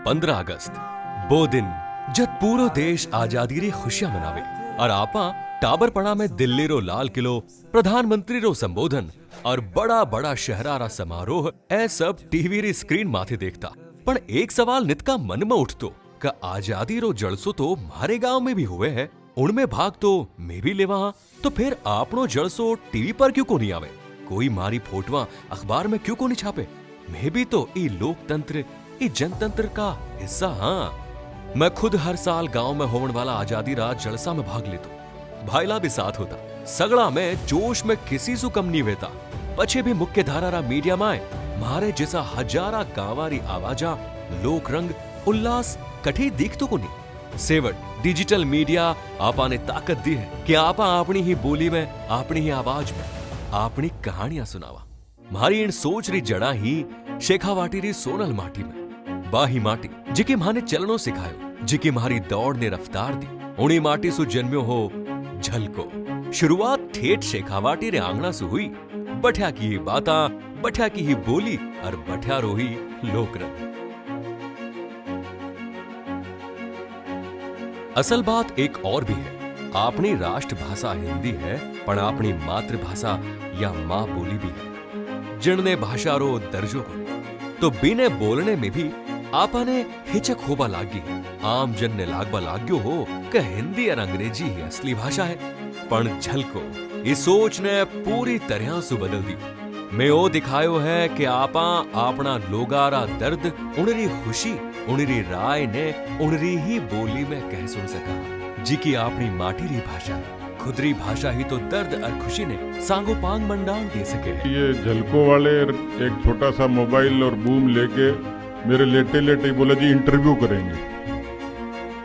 15 अगस्त वो दिन जब पूरो देश आजादी री खुशियां मनावे और आपा टाबरपड़ा में दिल्ली रो लाल किलो प्रधानमंत्री रो संबोधन और बड़ा बड़ा शहरारा समारोह ए सब टीवी री स्क्रीन माथे देखता। पण एक सवाल नित्का मन में उठतो कि आजादी रो जलसो तो मारे गांव में भी हुए है, उनमें भाग तो मैं भी लेवा हाँ, तो फिर आपनो जलसो टीवी पर क्यों को नहीं आवे? कोई मारी फोटवा अखबार में क्यों को नहीं छापे? मैं भी तो ई लोकतंत्र ई जनतंत्र का हिस्सा हाँ। मैं खुद हर साल गांव में होने वाला आजादी रात जलसा में भाग लेता, भाईला भी साथ होता, सगड़ा में जोश में किसी सु कम नहीं वेता। पछे भी मुख्य धारा रा मीडिया में मारे जैसा हजारा गांवारी आवाजा लोक रंग उल्लास कठी दिखतो को नहीं। सेवट डिजिटल मीडिया आपा ने ताकत दी है कि आपा अपनी ही बोली में, अपनी ही आवाज में अपनी कहानियां सुनावा। मारी इन सोच री जड़ा ही शेखावाटी री सोनल माटी में बाही माटी जिकी माने चलनो सिखायो, जिकी मारी दौड़ ने रफ्तार दी, उनी माटी सु जन्म्यो हो झलको। शुरुआत ठेठ शेखावाटी रे आंगणा से हुई। बठ्या की ही बाता, बठ्या की ही बोली और बठ्या रोही लोकरंग। असल बात एक और भी है, अपनी राष्ट्रभाषा हिंदी है पण अपनी मातृभाषा या माँ बोली भी है, जिनने भाषा रो दर्जो को नहीं। तो बिने बोलने में भी आपा ने हिचक होबा लागी है। आम जन ने लागबा लाग्यो हो कि हिंदी और अंग्रेजी ही असली भाषा है। पण झलको इस सोच ने पूरी तरह से बदल दी। मैं वो दिखायो है कि आपा अपना लोगारा दर्द उनरी खुशी उनरी राय ने उनरी ही बोली में कह सुन सका, जी की अपनी माटी री भाषा है। खुदरी भाषा ही तो दर्द और खुशी ने सांगो पांग मंडान दे सके। ये झलको वाले एक छोटा सा मोबाइल और बूम लेके मेरे लेटे लेटे बोला जी इंटरव्यू करेंगे।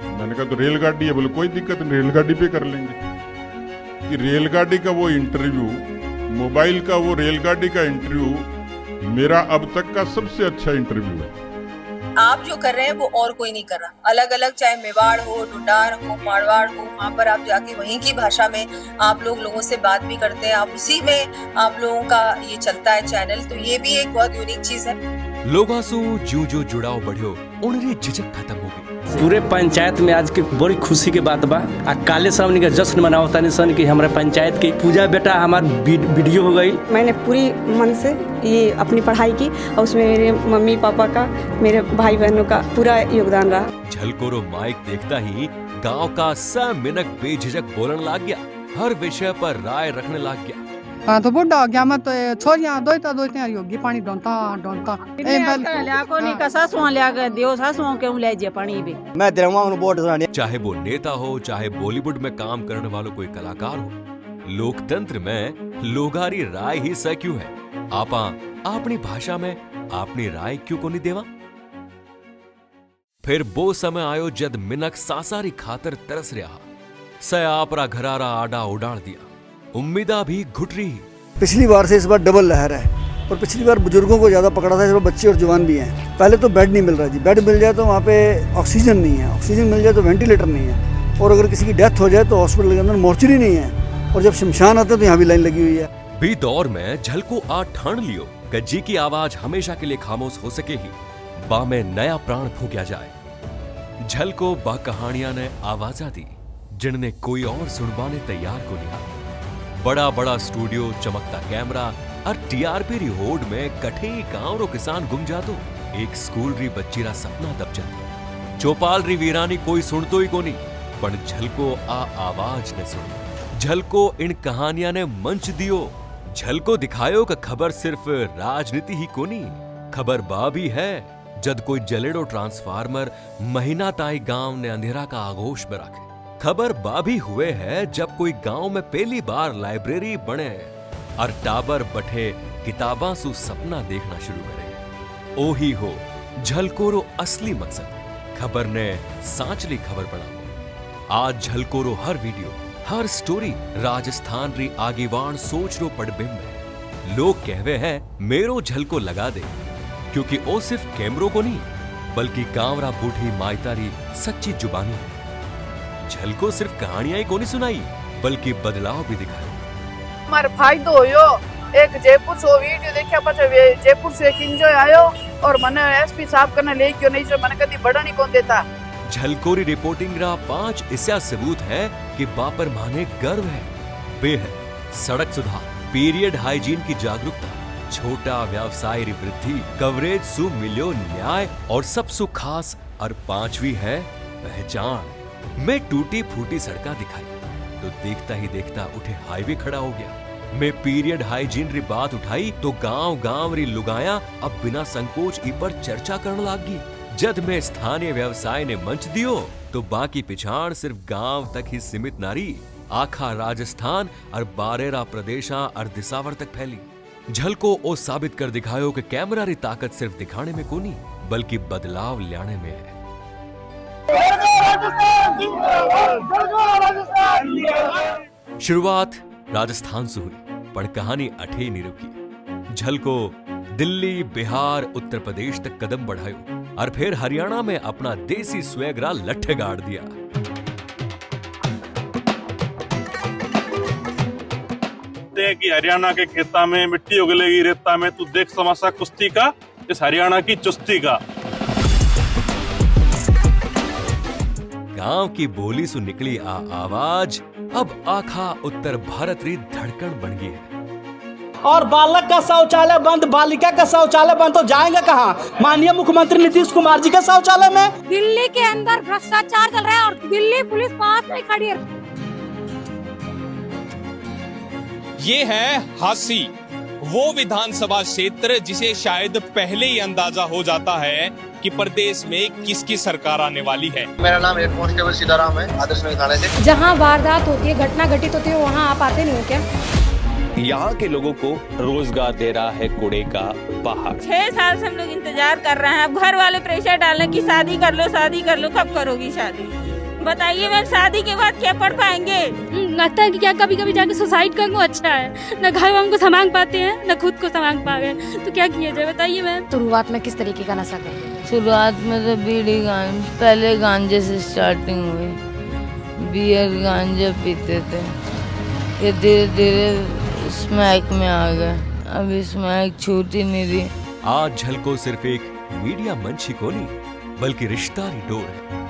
मैंने कहा तो रेलगाड़ी है, बोले कोई दिक्कत नहीं, रेलगाड़ी पे कर लेंगे। कि रेलगाड़ी का वो इंटरव्यू, मोबाइल का वो रेलगाड़ी का इंटरव्यू मेरा अब तक का सबसे अच्छा इंटरव्यू है। आप जो कर रहे हैं वो और कोई नहीं कर रहा। अलग अलग चाहे मेवाड़ हो, ढूंढार हो, मारवाड़ हो, वहाँ पर आप जाके वहीं की भाषा में आप लोगों से बात भी करते हैं। आप उसी में आप लोगों का ये चलता है चैनल, तो ये भी एक बहुत यूनिक चीज है। लोगा सो जो जुड़ाव बढ़ियो उनरी झिझक खत्म हो गई। पूरे पंचायत में आज की बड़ी खुशी के बात बा। आ काले सामने का जश्न मनाओ तानी सन कि हमारे पंचायत की पूजा बेटा हमार वीडियो हो गई। मैंने पूरी मन से ये अपनी पढ़ाई की और उसमें मेरे मम्मी पापा का, मेरे भाई बहनों का पूरा योगदान रहा। झलकोरो माइक देखता ही गांव का सब मिनक बेझिझक बोलने लग गया, हर विषय पर राय रखने लग गया। हाँ तो बुढ़ा हो गया, मैं तो छोरियां दोइता योगी पानी डोंता मैं तेरा वोट चाहे वो नेता हो, चाहे बॉलीवुड में काम करने वालों कोई कलाकार हो, लोकतंत्र में लोगारी राय ही स क्यों है? आपा अपनी भाषा में अपनी राय क्यों को नहीं देवा? फिर वो समय आयो जद मिनक सासारी खातर तरस रहा, स आपरा घरारा आडा उडाड़ दिया, उम्मीदा भी घुट रही। पिछली बार से इस बार डबल लहर है और पिछली बार बुजुर्गों को ज्यादा पकड़ा था, इस बार बच्चे और जवान भी हैं। पहले तो बेड नहीं मिल रहा जी, बेड मिल जाए तो वहाँ पे ऑक्सीजन नहीं है, ऑक्सीजन मिल जाए तो वेंटिलेटर नहीं है, और अगर किसी की डेथ हो जाए तो हॉस्पिटल के अंदर मोर्चरी नहीं है, और जब शमशान आते हैं तो यहाँ भी लाइन लगी हुई है। भी दौर में झलको आ ठान लियो कि जी की आवाज हमेशा के लिए खामोश हो सके ही, बा में नया प्राण फूंका जाए। झलको बा कहानियां ने आवाजा दी जिनने कोई और सुनवाने तैयार को लिया। बड़ा बड़ा स्टूडियो, चमकता कैमरा और टीआरपी री होड़ में कठे गांव रो किसान गुम जातो, एक स्कूल री बच्ची रा सपना दब जातो, चौपाल री वीरानी कोई सुनतो ही को नहीं, पर झलको आ आवाज ने सुनी। झलको इन कहानियां ने मंच दियो, झलको दिखायो कि खबर सिर्फ राजनीति ही को नहीं, खबर बा भी है जद कोई जलेडो ट्रांसफार्मर महीना ताई गांव ने अंधेरा का आगोश में रखे। खबर बाभी हुए है जब कोई गांव में पहली बार लाइब्रेरी बने और टाबर बठे किताबां सु सपना देखना शुरू करे। ओही हो झलकोरो असली मकसद, खबर ने सांचली खबर बनाओ। आज झलकोरो हर वीडियो, हर स्टोरी राजस्थान री आगेवान सोच रो पड़बिंब है। लोग कहवे हैं मेरो झलको लगा दे, क्योंकि वो सिर्फ कैमरों को नहीं बल्कि गांव रा बूढ़ी मायतारी सच्ची जुबानी है। झलको सिर्फ कहानियां ही को नहीं सुनाई बल्कि बदलाव भी दिखाया। मारे फायदो होयो, एक जयपुर से वीडियो देखा, पाछे जयपुर से एक एंजॉय आयो, और मैंने एसपी साहब करने ले क्यों नहीं जो मैंने कभी बढ़ा नहीं कौन देता। झलकोरी रिपोर्टिंग रा 5 ऐसा सबूत है कि बापर माने गर्व है। वे है सड़क सुधार, पीरियड हाइजीन की जागरूकता, छोटा व्यवसाय री वृद्धि, कवरेज सु मिलियो न्याय और सबसु खास और 5वीं है पहचान। मैं टूटी फूटी सड़का दिखाई तो देखता ही देखता उठे हाईवे खड़ा हो गया। मैं पीरियड हाइजीन री बात उठाई तो गांव गांव री लुगाया अब बिना संकोच ई पर चर्चा करने लागी। जद में स्थानीय व्यवसाय ने मंच दियो तो बाकी पिछाड़ सिर्फ गांव तक ही सीमित नारी, आखा राजस्थान और बारेरा प्रदेशा और दिसावर तक फैली। झलको ओ साबित कर दिखायो कि कैमरा री ताकत सिर्फ दिखाने में कोनी बल्कि बदलाव लाने में है। शुरुआत राजस्थान से हुई पर कहानी अठे नहीं रुकी। झलको दिल्ली, बिहार, उत्तर प्रदेश तक कदम बढ़ायो और फिर हरियाणा में अपना देसी स्वैगरा लट्ठे गाड़ दिया। कि हरियाणा के खेता में मिट्टी उगलेगी रेता में, तू देख समासा कुश्ती का इस हरियाणा की चुस्ती का। गांव की बोली से निकली आवाज अब आखा उत्तर भारत री धड़कन बन गई है। और बालक का शौचालय बंद, बालिका का शौचालय बंद तो जाएंगे कहाँ? माननीय मुख्यमंत्री नीतीश कुमार जी के शौचालय में। दिल्ली के अंदर भ्रष्टाचार चल रहा है और दिल्ली पुलिस पास नहीं खड़ी है। ये है हासी, वो विधानसभा क्षेत्र जिसे शायद पहले ही अंदाजा हो जाता है कि प्रदेश में किसकी सरकार आने वाली है। मेरा नाम हेड कांस्टेबल सीताराम है, आदर्श नगर थाने से। जहाँ वारदात होती है, घटना घटित होती है, वहाँ आप आते नहीं हो क्या? यहाँ के लोगों को रोजगार दे रहा है कूड़े का पहाड़। 6 साल से हम लोग इंतजार कर रहे हैं। अब घर वाले प्रेशर डाल रहे हैं कि शादी कर लो, शादी कर लो। कब करोगी शादी? बताइए मैम, शादी के बाद क्या पढ़ पाएंगे? लगता है कि क्या कभी कभी जाके सुसाइड कर लो अच्छा है। न घर वालों को संभाल पाते हैं न खुद को संभाल पा रहे, तो क्या किया जाए बताइए मैम। शुरुआत में किस तरीके का नशा करें? शुरुआत में तो बीड़ी पहले गांजे से स्टार्टिंग हुई। बियर गांजा पीते थे, ये धीरे धीरे स्मैक में आ गए। अभी स्मैक छूट ही नहीं रही। आज झलको सिर्फ एक मीडिया मंच ही को नहीं बल्कि रिश्ता री डोर है।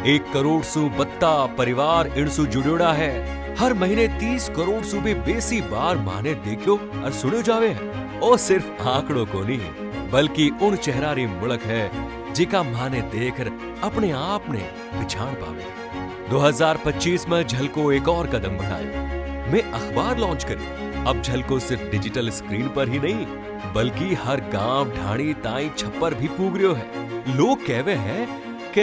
1 करोड़ सु बत्ता परिवार इनसु जुड़ोड़ा है। हर महीने 30 करोड़ सु भी बेसी बार माने देखो और सुनो जावे है। और सिर्फ आंकड़ों को नहीं बल्कि उन चेहरा री मुड़क है जिका माने देखकर अपने आप ने पिछाड़ पावे। 2025 में झलको एक और कदम बढ़ाए। मैं अखबार लॉन्च करी। अब झलको सिर्फ डिजिटल स्क्रीन पर ही नहीं बल्कि हर गांव ढाणी ताई छप्पर भी पूग रहे है। लोग कहवे हैं कि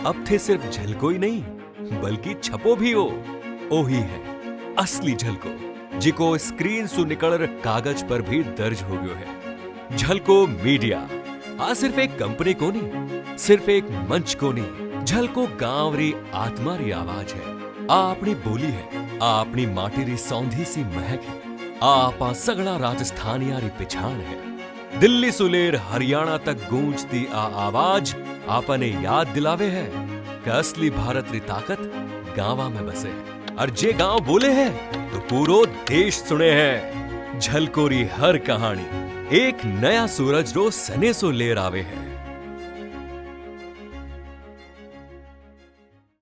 अब थे सिर्फ झलको ही नहीं बल्कि छपो भी हो। ओही है असली झलको जिको स्क्रीन सु निकल कागज पर भी दर्ज हो गयो है। झलको मीडिया आ सिर्फ एक कंपनी को नहीं, सिर्फ एक मंच को नहीं, झलको गांव री आत्मा री आवाज है। आ अपनी बोली है, आ अपनी माटी री सौंधी सी महक है, आ आपा सगड़ा राजस्थानिया री पिछाण है। दिल्ली सुलेर हरियाणा तक गूंजती आ आवाज आपने याद दिलावे है कि असली भारत री ताकत गांवा में बसे है और जे गांव बोले है तो पूरो देश सुने है। झलकोरी हर कहानी एक नया सूरज रो सने सो लेर आवे है।